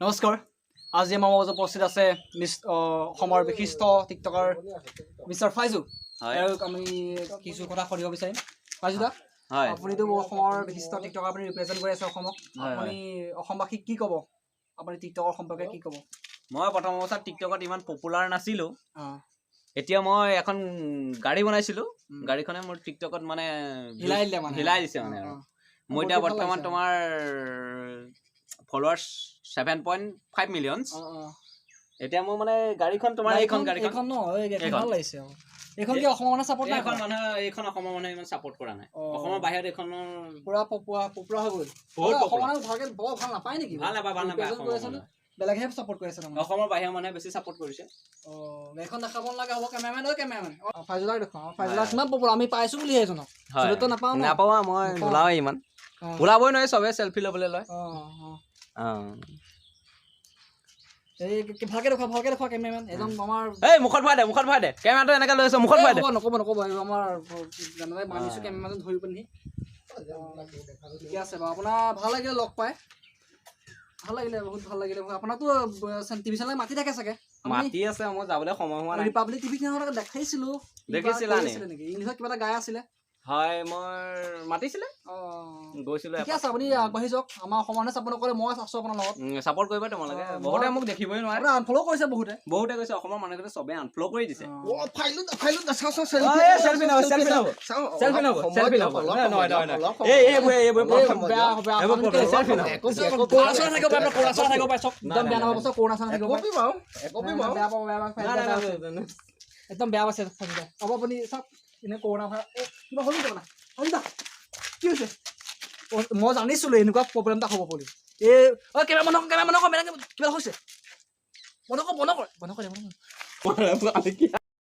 নমস্কাৰ আজি আমাৰ মাজত উপস্থিত আছে অসমৰ বিশিষ্ট টিকটকাৰ মিষ্টাৰ ফাইজু আৰু আমি কিছু কথা সুধিব বিচাৰিম ফাইজু দা আপুনিতো অসমৰ বিশিষ্ট টিকটকাৰ আপুনি ৰিপ্ৰেজেণ্ট কৰি আছে অসমক আপুনি অসমবাসীক কি ক'ব আপুনি টিকটকৰ সম্পৰ্কে কি ক'ব মই প্ৰথম অৱস্থাত টিকটকত ইমান পপুলাৰ নাছিলোঁ এতিয়া মই এখন গাড়ী বনাইছিলোঁ গাড়ীখনে মোৰ টিকটকত মানে হিলাই দিছে মানে আৰু মই এতিয়া বৰ্তমান তোমাৰ ফলোৱাৰ্ছ 7.5 মিলিয়ন এতিয়া মই মানে গাড়ীখন তোমাৰ এইখন গাড়ীখন ন ভাল লাগিছে এইখন কি অসমৰ মানে সাপোৰ্ট নাই এইখন মানুহে এইখন অসমৰ মানুহে ইমান সাপোৰ্ট কৰা নাই অসমৰ বাহিৰত এইখনৰ পুৰা পপুলাৰ হৈ গ'ল বহুত অসমৰ ভালকে ভাল নাপায় নেকি ভাল নাপায় বেলেগহে সাপোৰ্ট কৰি আছে অসমৰ বাহিৰৰ মানুহে বেছি সাপোৰ্ট কৰিছে এখন দেখাব নালাগে হ'ব কেমেৰামেন ফাইজুলাক দেখুৱাওঁ ফাইজুলা কিমান পপুলাৰ আমি পাইছোঁ বুলি এজনক চবেতো নাপাওঁ মই নোলাওৱে ইমান ওলাবই নোৱাৰে চবে চেলফি ল'বলৈ লয় এই ভালকে দেখুৱা কেমেৰামেন এজন আমাৰ এই মুখত ভৰাই দে কেমেৰাটো এনেকৈ লৈ আছো মুখত ভৰাই দে নক'ব আমাৰ জানাই মানিছোঁ কেমেৰামেন ধৰিব পিন্ধি ঠিকে আছে বাৰু আপোনাৰ ভাল লাগিলে লগ পাই ভাল লাগিলে বহুত ভাল লাগিলে আপোনাকতো টিভি চেনেলে মাতি থাকে চাগে মাতি আছে মই যাবলৈ সময় হোৱা নাই ৰিপাব্লিক টিভি চেনেলত দেখাইছিলোঁ দেখিছিলা নেকি ইংলিছত কিবা এটা গাই আছিলে হয় মই মাতিছিলে গৈছিলোঁ ঠিক আছে আপুনি আগবাঢ়ি যাওক আমাৰ অসমৰে চাপোৰ্ট নকৰে মই আছোঁ আপোনাৰ লগত চাপোৰ্ট কৰিবা তোমালোকে বহুতে মোক দেখিবই নোৱাৰে আনফল' কৰিছে বহুতে কৈছে অসমৰ মানুহকেইটা চবে আনফল' কৰি দিছে একদম বেয়া পাইছে হ'ব আপুনি চাওক এনে কৰোণা কিবা হ'ল নেকি আপোনাৰ কি হৈছে মই জানিছিলোঁ এনেকুৱা প্ৰব্লেম এটা হ'ব বুলি এই কেমেৰামেন কিবা হৈছে বন্ধ কৰে